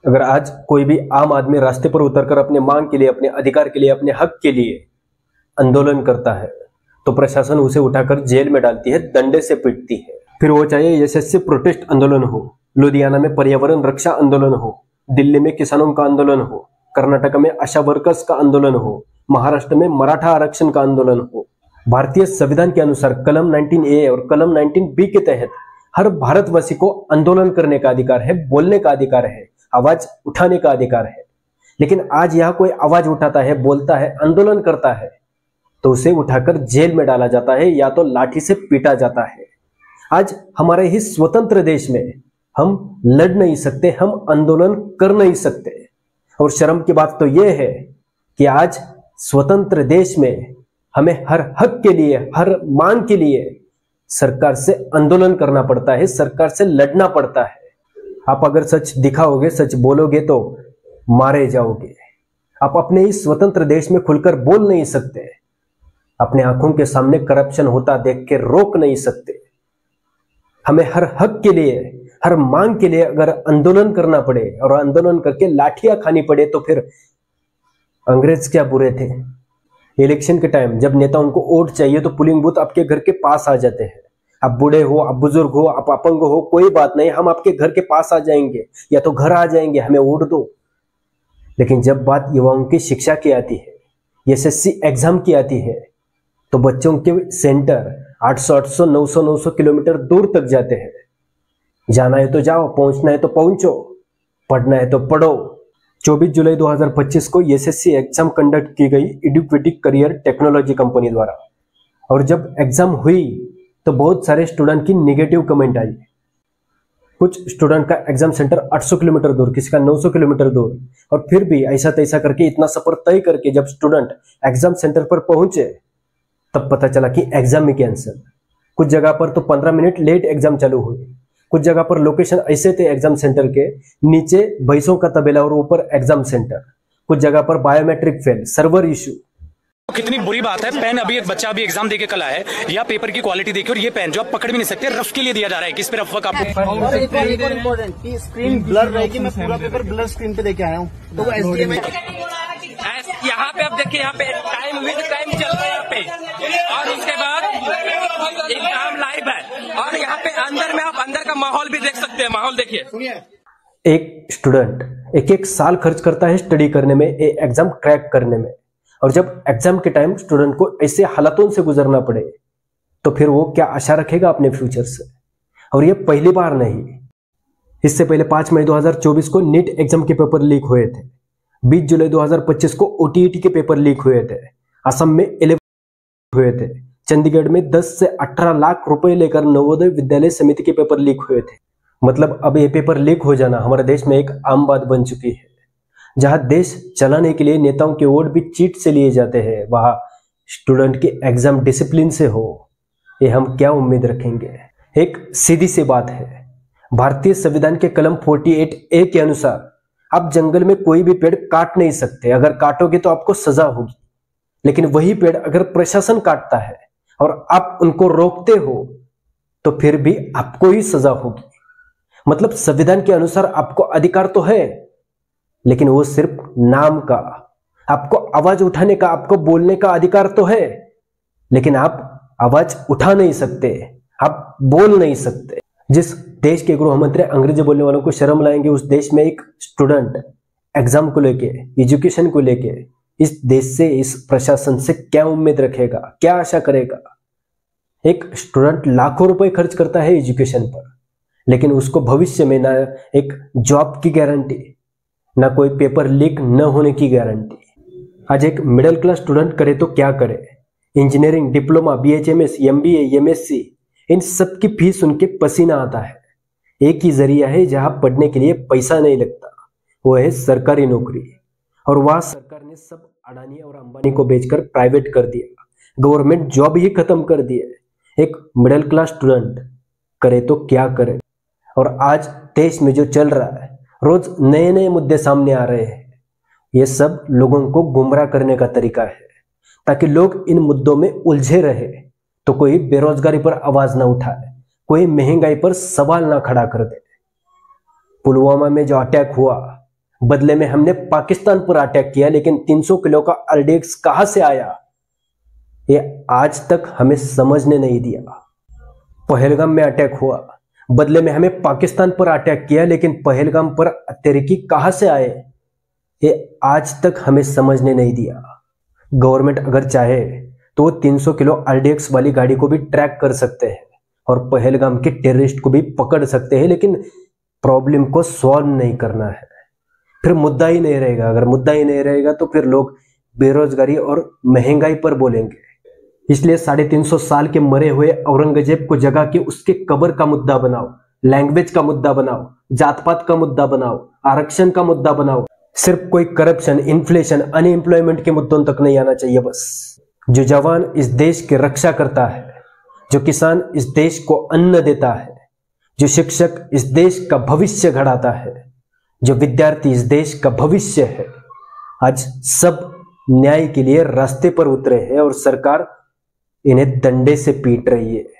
अगर आज कोई भी आम आदमी रास्ते पर उतरकर अपने मांग के लिए, अपने अधिकार के लिए, अपने हक के लिए आंदोलन करता है तो प्रशासन उसे उठाकर जेल में डालती है, डंडे से पीटती है। फिर वो चाहे एसएससी प्रोटेस्ट आंदोलन हो, लुधियाना में पर्यावरण रक्षा आंदोलन हो, दिल्ली में किसानों का आंदोलन हो, कर्नाटक में आशा वर्कर्स का आंदोलन हो, महाराष्ट्र में मराठा आरक्षण का आंदोलन हो। भारतीय संविधान के अनुसार कलम 19A और कलम 19B के तहत हर भारतवासी को आंदोलन करने का अधिकार है, बोलने का अधिकार है, आवाज उठाने का अधिकार है। लेकिन आज यह कोई आवाज उठाता है, बोलता है, आंदोलन करता है तो उसे उठाकर जेल में डाला जाता है या तो लाठी से पीटा जाता है। आज हमारे ही स्वतंत्र देश में हम लड़ नहीं सकते, हम आंदोलन कर नहीं सकते। और शर्म की बात तो यह है कि आज स्वतंत्र देश में हमें हर हक के लिए, हर मांग के लिए सरकार से आंदोलन करना पड़ता है, सरकार से लड़ना पड़ता है। आप अगर सच दिखाओगे, सच बोलोगे तो मारे जाओगे। आप अपने इस स्वतंत्र देश में खुलकर बोल नहीं सकते, अपने आंखों के सामने करप्शन होता देख के रोक नहीं सकते। हमें हर हक के लिए, हर मांग के लिए अगर आंदोलन करना पड़े और आंदोलन करके लाठियां खानी पड़े तो फिर अंग्रेज क्या बुरे थे। इलेक्शन के टाइम जब नेताओं को वोट चाहिए तो पोलिंग बूथ आपके घर के पास आ जाते हैं। आप बूढ़े हो, आप बुजुर्ग हो, आप अपंग हो, कोई बात नहीं, हम आपके घर के पास आ जाएंगे या तो घर आ जाएंगे, हमें वोट दो। लेकिन जब बात युवाओं की शिक्षा की आती है, एसएससी एग्जाम की आती है, तो बच्चों के सेंटर 800 900 किलोमीटर दूर तक जाते हैं। जाना है तो जाओ, पहुंचना है तो पहुंचो, पढ़ना है तो पढ़ो। 24 जुलाई 2025 को एसएससी एग्जाम कंडक्ट की गई एडुकेटिक करियर टेक्नोलॉजी कंपनी द्वारा। और जब एग्जाम हुई तो बहुत सारे स्टूडेंट की नेगेटिव कमेंट आई। कुछ स्टूडेंट का एग्जाम सेंटर 800 किलोमीटर दूर, किसी का 900 किलोमीटर दूर, और फिर भी ऐसा तैसा करके इतना सफर तय करके जब स्टूडेंट एग्जाम सेंटर पर पहुंचे तब पता चला कि एग्जाम में कैंसिल। कुछ जगह पर तो 15 मिनट लेट एग्जाम चालू हुई, कुछ जगह पर लोकेशन ऐसे थे एग्जाम सेंटर के, नीचे भैंसों का तबेला और ऊपर एग्जाम सेंटर। कुछ जगह पर बायोमेट्रिक फेल, सर्वर इशू। कितनी बुरी बात है। पेन अभी एक बच्चा अभी एग्जाम देके कल आया है, या पेपर की क्वालिटी देखिए, और ये पेन जो आप पकड़ भी नहीं सकते, रफ के लिए दिया जा रहा है। किस पे रफ वर्क आपको स्क्रीन ब्लर रहेगी। मैं पूरा पेपर ब्लर स्क्रीन पे देके आया हूँ। तो यहाँ पे आप देखिए, यहाँ पे टाइम विद टाइम चल रहा है यहाँ पे, और उसके बाद एग्जाम लाइव है, और यहाँ पे अंदर में आप अंदर का माहौल भी देख सकते हैं। माहौल देखिए। एक स्टूडेंट एक साल खर्च करता है स्टडी करने में, एग्जाम क्रैक करने में, और जब एग्जाम के टाइम स्टूडेंट को ऐसे हालातों से गुजरना पड़े तो फिर वो क्या आशा रखेगा अपने फ्यूचर से। और ये पहली बार नहीं, इससे पहले 5 मई 2024 को नीट एग्जाम के पेपर लीक हुए थे। 20 जुलाई 2025 को ओटीईटी के पेपर लीक हुए थे। असम में 11 हुए थे। चंडीगढ़ में 10 से 18 लाख रुपए लेकर नवोदय विद्यालय समिति के पेपर लीक हुए थे। मतलब अब ये पेपर लीक हो जाना हमारे देश में एक आम बात बन चुकी है। जहां देश चलाने के लिए नेताओं के वोट भी चीट से लिए जाते हैं, वहां स्टूडेंट के एग्जाम डिसिप्लिन से हो, ये हम क्या उम्मीद रखेंगे। एक सीधी सी बात है, भारतीय संविधान के कलम 48A के अनुसार आप जंगल में कोई भी पेड़ काट नहीं सकते। अगर काटोगे तो आपको सजा होगी। लेकिन वही पेड़ अगर प्रशासन काटता है और आप उनको रोकते हो तो फिर भी आपको ही सजा होगी। मतलब संविधान के अनुसार आपको अधिकार तो है, लेकिन वो सिर्फ नाम का। आपको आवाज उठाने का, आपको बोलने का अधिकार तो है, लेकिन आप आवाज उठा नहीं सकते, आप बोल नहीं सकते। जिस देश के गृह मंत्री अंग्रेजी बोलने वालों को शर्म लाएंगे, उस देश में एक स्टूडेंट एग्जाम को लेके, एजुकेशन को लेके इस देश से, इस प्रशासन से क्या उम्मीद रखेगा, क्या आशा करेगा। एक स्टूडेंट लाखों रुपए खर्च करता है एजुकेशन पर, लेकिन उसको भविष्य में ना एक जॉब की गारंटी, ना कोई पेपर लीक न होने की गारंटी। आज एक मिडिल क्लास स्टूडेंट करे तो क्या करे। Engineering, diploma, BHMS, MBA, MSc, इन सब की फीस उनके पसीना आता है। एक ही जरिया है जहां पढ़ने के लिए पैसा नहीं लगता, वो है सरकारी नौकरी। और वहां सरकार ने सब अडानी और अंबानी को बेचकर प्राइवेट कर दिया, गवर्नमेंट जॉब ही खत्म कर दिए। एक मिडिल क्लास स्टूडेंट करे तो क्या करे। और आज देश में जो चल रहा है, रोज नए नए मुद्दे सामने आ रहे हैं, ये सब लोगों को गुमराह करने का तरीका है, ताकि लोग इन मुद्दों में उलझे रहे तो कोई बेरोजगारी पर आवाज ना उठाए, कोई महंगाई पर सवाल ना खड़ा कर दे। पुलवामा में जो अटैक हुआ, बदले में हमने पाकिस्तान पर अटैक किया, लेकिन 300 किलो का आरडीएक्स कहां से आया ये आज तक हमें समझने नहीं दिया। पहलगाम में अटैक हुआ, बदले में हमें पाकिस्तान पर अटैक किया, लेकिन पहलगाम पर अतिरेकी कहां से आए ये आज तक हमें समझने नहीं दिया। गवर्नमेंट अगर चाहे तो वो 300 किलो आरडीएक्स वाली गाड़ी को भी ट्रैक कर सकते हैं और पहलगाम के टेररिस्ट को भी पकड़ सकते हैं, लेकिन प्रॉब्लम को सॉल्व नहीं करना है। फिर मुद्दा ही नहीं रहेगा। अगर मुद्दा ही नहीं रहेगा तो फिर लोग बेरोजगारी और महंगाई पर बोलेंगे। इसलिए 350 साल के मरे हुए औरंगजेब को जगा के उसके कब्र का मुद्दा बनाओ, लैंग्वेज का मुद्दा बनाओ, जात पात का मुद्दा बनाओ, आरक्षण का मुद्दा बनाओ। सिर्फ कोई करप्शन, इन्फ्लेशन, अनएम्प्लॉयमेंट के मुद्दों तक नहीं आना चाहिए। बस जो जवान इस देश की रक्षा करता है, जो किसान इस देश को अन्न देता है, जो शिक्षक इस देश का भविष्य घड़ाता है, जो विद्यार्थी इस देश का भविष्य है, आज सब न्याय के लिए रास्ते पर उतरे हैं और सरकार इन्हें डंडे से पीट रही है।